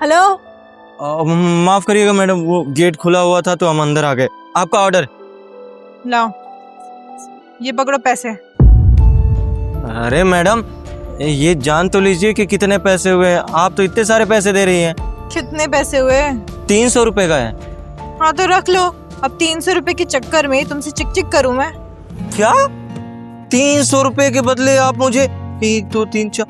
Hello. माफ करिएगा madam, वो गेट खुला हुआ था तो हम अंदर आ गए। आपका ऑर्डर। लाओ, ये पकड़ो पैसे। अरे मैडम, ये जान तो लीजिए कि कितने पैसे हुए। आप तो इतने सारे पैसे दे रही हैं। कितने पैसे हुए? 300 रुपए का है। हाँ तो रख लो। अब 300 रुपए के चक्कर में तुमसे चिक चिक करूँ मैं? क्या 300 रुपए के बदले आप मुझे 1 2 3 4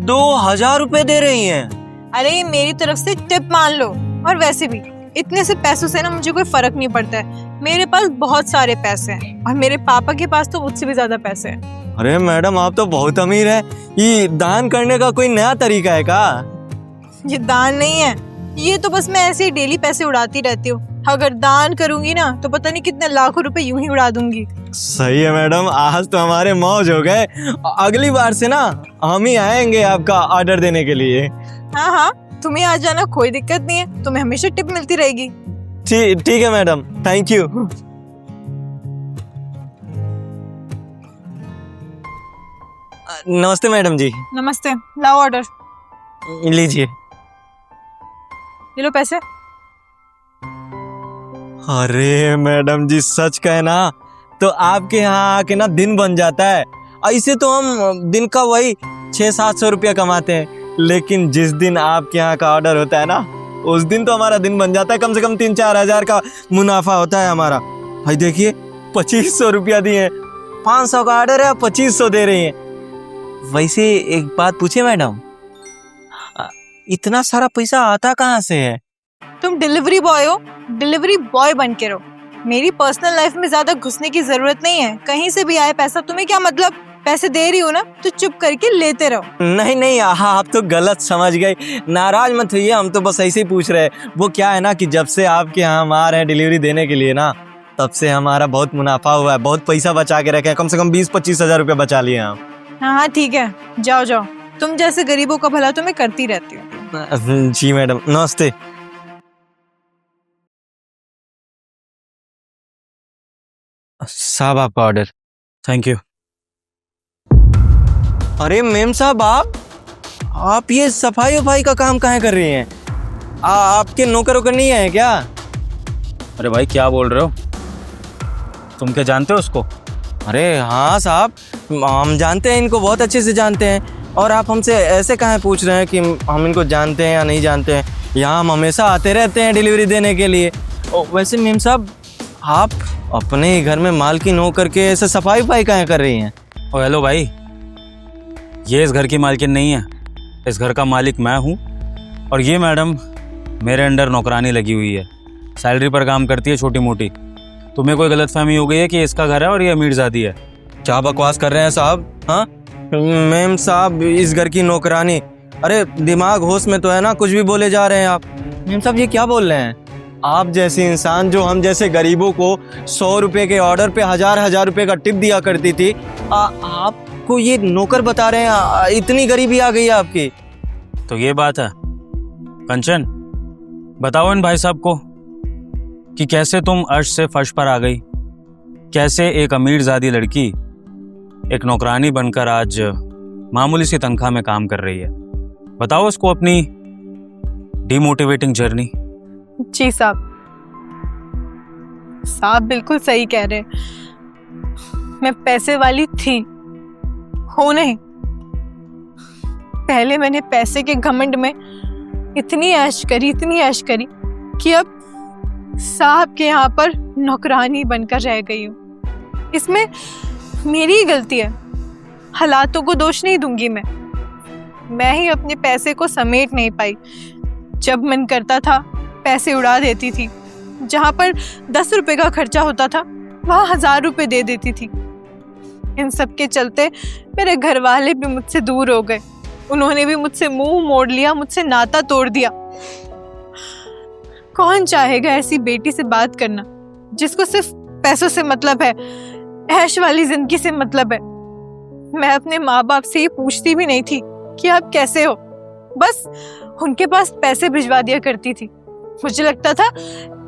2000 रुपए दे रही हैं? अरे मेरी तरफ से टिप मान लो। और वैसे भी इतने से पैसों से ना मुझे कोई फर्क नहीं पड़ता है। मेरे पास बहुत सारे पैसे हैं और मेरे पापा के पास तो मुझसे भी ज्यादा पैसे हैं। अरे मैडम, आप तो बहुत अमीर है। ये दान करने का कोई नया तरीका है का? ये दान नहीं है, ये तो बस मैं ऐसे ही डेली पैसे उड़ाती रहती हूँ। अगर दान करूंगी ना तो पता नहीं कितने लाखों रुपए यूं ही उड़ा दूंगी। सही है मैडम, आज तो हमारे मौज हो गए। अगली बार से ना हम ही आएंगे आपका ऑर्डर देने के लिए। हाँ हाँ, तुम्हें आ जाना, कोई दिक्कत नहीं है। तुम्हें हमेशा टिप मिलती रहेगी। ठीक है मैडम, थैंक यू। नमस्ते मैडम जी। नमस्ते, लाओ ऑर्डर। लीजिए। ले लो पैसे। अरे मैडम जी, सच कहे ना तो आपके यहाँ आके ना दिन बन जाता है। ऐसे तो हम दिन का वही 600-700 रुपया कमाते हैं, लेकिन जिस दिन आपके यहाँ का ऑर्डर होता है ना, उस दिन तो हमारा दिन बन जाता है। कम से कम 3-4 हजार का मुनाफा होता है हमारा। भाई देखिए, 2500 रुपया दिए। 500 का ऑर्डर है, 2500 दे रही हैं। वैसे एक बात पूछे मैडम, इतना सारा पैसा आता कहाँ से है? तुम डिलीवरी बॉय हो, डिलीवरी बॉय बन के रहो। मेरी पर्सनल लाइफ में ज्यादा घुसने की जरूरत नहीं है। कहीं से भी आए पैसा, तुम्हें क्या मतलब? पैसे दे रही हो ना तो चुप करके लेते रहो। नहीं, आप तो गलत समझ गए। नाराज मत होइए, हम तो बस ऐसे ही पूछ रहे हैं। वो क्या है ना कि जब से आपके यहाँ हम आ रहे हैं डिलीवरी देने के लिए ना, तब से हमारा बहुत मुनाफा हुआ है। बहुत पैसा बचा के रखे हैं, कम से कम 20-25 हजार रुपया बचा लिए हम। हाँ ठीक है, जाओ जाओ। तुम जैसे गरीबों का भला तो मैं करती रहती हूँ। जी मैडम, नमस्ते। साहब, आपका ऑर्डर। Thank you. अरे मेम साहब, आप ये सफाई वफाई का काम कहाँ कर रही हैं? आपके नौकर वोकर नहीं है क्या? अरे भाई, क्या बोल रहे हो? तुम क्या जानते हो उसको? अरे हाँ साहब, हम जानते हैं इनको, बहुत अच्छे से जानते हैं। और आप हमसे ऐसे कहाँ पूछ रहे हैं कि हम इनको जानते हैं या नहीं जानते हैं? यहाँ हम हमेशा आते रहते हैं डिलीवरी देने के लिए। वैसे मेम साहब, आप अपने ही घर में मालकिन हो करके ऐसे सफाई वफाई कहाँ कर रही हैं? ओ हेलो भाई, ये इस घर की मालकिन नहीं है। इस घर का मालिक मैं हूँ। और ये मैडम मेरे अंडर नौकरानी लगी हुई है, सैलरी पर काम करती है छोटी मोटी। तुम्हें कोई गलतफहमी हो गई है कि इसका घर है और ये अमीरजादी है। क्या बकवास कर रहे हैं साहब? हाँ मेम साहब, इस घर की नौकरानी? अरे दिमाग होश में तो है ना, कुछ भी बोले जा रहे हैं आप। मेम साहब, ये क्या बोल रहे हैं? आप जैसे इंसान जो हम जैसे गरीबों को 100 रुपए के ऑर्डर पे हजार रुपए का टिप दिया करती थी, आपको ये नौकर बता रहे हैं? इतनी गरीबी आ गई है आपकी? तो ये बात है। कंचन, बताओ इन भाई साहब को कि कैसे तुम अर्श से फर्श पर आ गई। कैसे एक अमीरजादी लड़की एक नौकरानी बनकर आज मामूली सी तनख्वाह में काम कर रही है। बताओ उसको अपनी डिमोटिवेटिंग जर्नी। जी साहब, साहब बिल्कुल सही कह रहे। मैं पैसे वाली थी, हो नहीं। पहले मैंने पैसे के घमंड में इतनी ऐश करी कि अब साहब के यहाँ पर नौकरानी बनकर रह गई हूँ। इसमें मेरी ही गलती है। हालातों को दोष नहीं दूंगी मैं ही अपने पैसे को समेट नहीं पाई। जब मन करता था पैसे उड़ा देती थी। जहाँ पर 10 रुपए का खर्चा होता था वहाँ 1000 रुपए दे देती थी। इन सब के चलते मेरे घर वाले भी मुझसे दूर हो गए। उन्होंने भी मुझसे मुंह मोड़ लिया, मुझसे नाता तोड़ दिया। कौन चाहेगा ऐसी बेटी से बात करना जिसको सिर्फ पैसों से मतलब है, ऐश वाली जिंदगी से मतलब है। मैं अपने माँ बाप से ये पूछती भी नहीं थी कि आप कैसे हो, बस उनके पास पैसे भिजवा दिया करती थी। मुझे लगता था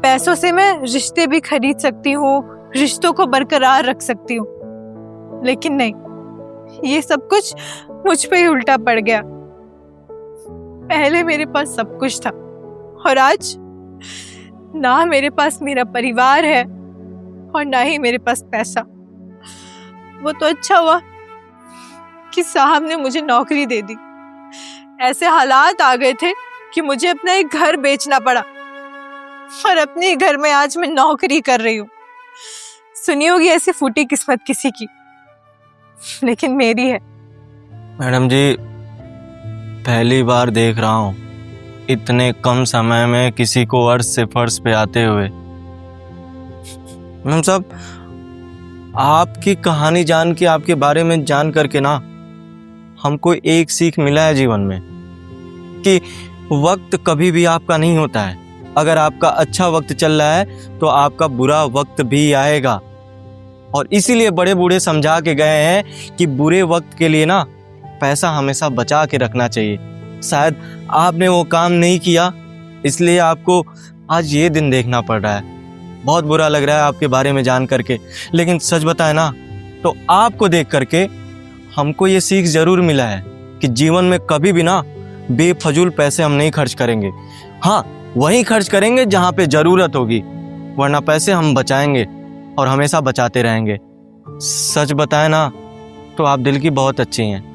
पैसों से मैं रिश्ते भी खरीद सकती हूँ, रिश्तों को बरकरार रख सकती हूँ। लेकिन नहीं, ये सब कुछ मुझ पे ही उल्टा पड़ गया। पहले मेरे पास सब कुछ था और आज ना मेरे पास मेरा परिवार है और ना ही मेरे पास पैसा। वो तो अच्छा हुआ कि साहब ने मुझे नौकरी दे दी। ऐसे हालात आ गए थे कि मुझे अपना एक घर बेचना पड़ा और अपने ही घर में आज मैं नौकरी कर रही हूँ। सुनी होगी ऐसी फूटी किस्मत किसी की, लेकिन मेरी है। मैडम जी, पहली बार देख रहा हूँ इतने कम समय में किसी को अर्श से फर्श पे आते हुए। मैम साहब, आपकी कहानी जान के, आपके बारे में जान करके ना हमको एक सीख मिला है जीवन में कि वक्त कभी भी आपका नहीं होता है। अगर आपका अच्छा वक्त चल रहा है तो आपका बुरा वक्त भी आएगा, और इसीलिए बड़े बूढ़े समझा के गए हैं कि बुरे वक्त के लिए ना पैसा हमेशा बचा के रखना चाहिए। शायद आपने वो काम नहीं किया, इसलिए आपको आज ये दिन देखना पड़ रहा है। बहुत बुरा लग रहा है आपके बारे में जान करके, लेकिन सच बताए ना तो आपको देख करके हमको ये सीख जरूर मिला है कि जीवन में कभी भी ना बेफजूल पैसे हम नहीं खर्च करेंगे। हाँ, वहीं खर्च करेंगे जहाँ पे ज़रूरत होगी, वरना पैसे हम बचाएंगे और हमेशा बचाते रहेंगे। सच बताए ना तो आप दिल की बहुत अच्छी हैं।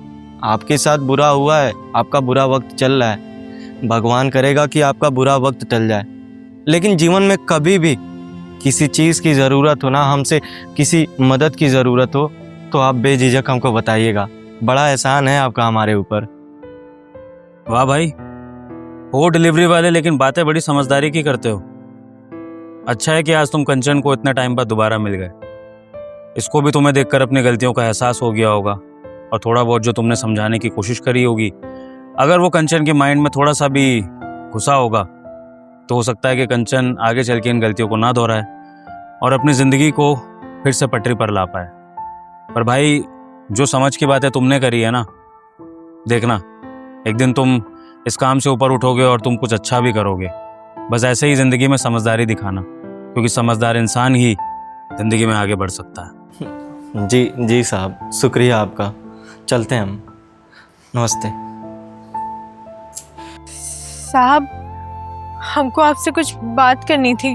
आपके साथ बुरा हुआ है, आपका बुरा वक्त चल रहा है, भगवान करेगा कि आपका बुरा वक्त टल जाए। लेकिन जीवन में कभी भी किसी चीज़ की ज़रूरत हो ना, हमसे किसी मदद की ज़रूरत हो, तो आप बेझिझक हमको बताइएगा। बड़ा एहसान है आपका हमारे ऊपर। वाह भाई, हो डिलीवरी वाले, लेकिन बातें बड़ी समझदारी की करते हो। अच्छा है कि आज तुम कंचन को इतने टाइम बाद दोबारा मिल गए। इसको भी तुम्हें देखकर अपनी गलतियों का एहसास हो गया होगा, और थोड़ा बहुत जो तुमने समझाने की कोशिश करी होगी, अगर वो कंचन के माइंड में थोड़ा सा भी घुसा होगा तो हो सकता है कि कंचन आगे चल के इन गलतियों को ना दोहराए और अपनी ज़िंदगी को फिर से पटरी पर ला पाए। पर भाई, जो समझ की बातें तुमने करी है ना, देखना एक दिन तुम इस काम से ऊपर उठोगे और तुम कुछ अच्छा भी करोगे। बस ऐसे ही ज़िंदगी में समझदारी दिखाना, क्योंकि समझदार इंसान ही ज़िंदगी में आगे बढ़ सकता है। जी साहब, शुक्रिया आपका। चलते हैं हम। नमस्ते साहब, हमको आपसे कुछ बात करनी थी।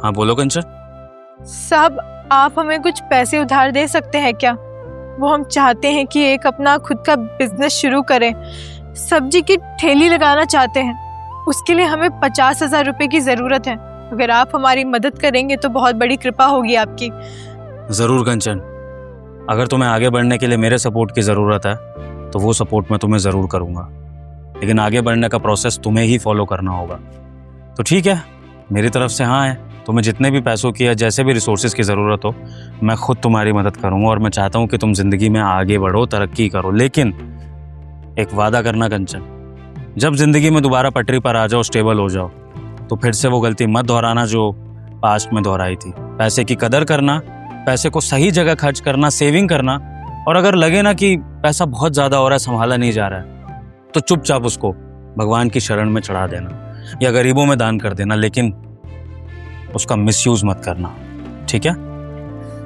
हाँ बोलो कंचन। साहब, आप हमें कुछ पैसे उधार दे सकते हैं क्या? वो हम चाहते हैं कि एक अपना खुद का बिजनेस शुरू करें, सब्जी की ठेली लगाना चाहते हैं। उसके लिए हमें 50,000 रुपए की ज़रूरत है। अगर आप हमारी मदद करेंगे तो बहुत बड़ी कृपा होगी आपकी। ज़रूर कंचन, अगर तुम्हें आगे बढ़ने के लिए मेरे सपोर्ट की ज़रूरत है तो वो सपोर्ट मैं तुम्हें ज़रूर करूँगा, लेकिन आगे बढ़ने का प्रोसेस तुम्हें ही फॉलो करना होगा। तो ठीक है, मेरी तरफ से हाँ है। तुम्हें जितने भी पैसों की या जैसे भी रिसोर्सेज की ज़रूरत हो, मैं खुद तुम्हारी मदद करूँगा, और मैं चाहता हूँ कि तुम ज़िंदगी में आगे बढ़ो, तरक्की करो। लेकिन एक वादा करना कंचन, जब ज़िंदगी में दोबारा पटरी पर आ जाओ, स्टेबल हो जाओ, तो फिर से वो गलती मत दोहराना जो पास्ट में दोहराई थी। पैसे की कदर करना, पैसे को सही जगह खर्च करना, सेविंग करना, और अगर लगे ना कि पैसा बहुत ज़्यादा हो रहा है, संभाला नहीं जा रहा है, तो चुपचाप उसको भगवान की शरण में चढ़ा देना या गरीबों में दान कर देना, लेकिन उसका मिसयूज मत करना। ठीक है?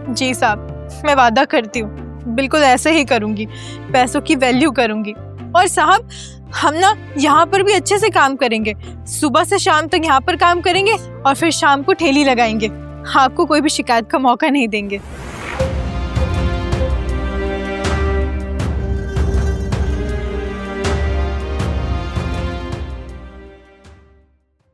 जी साहब, मैं वादा करती हूँ बिल्कुल ऐसे ही करूँगी, पैसों की वैल्यू करूँगी। और साहब, हम ना यहाँ पर भी अच्छे से काम करेंगे, सुबह से शाम तक यहाँ पर काम करेंगे और फिर शाम को ठेली लगाएंगे। आपको कोई भी शिकायत का मौका नहीं देंगे।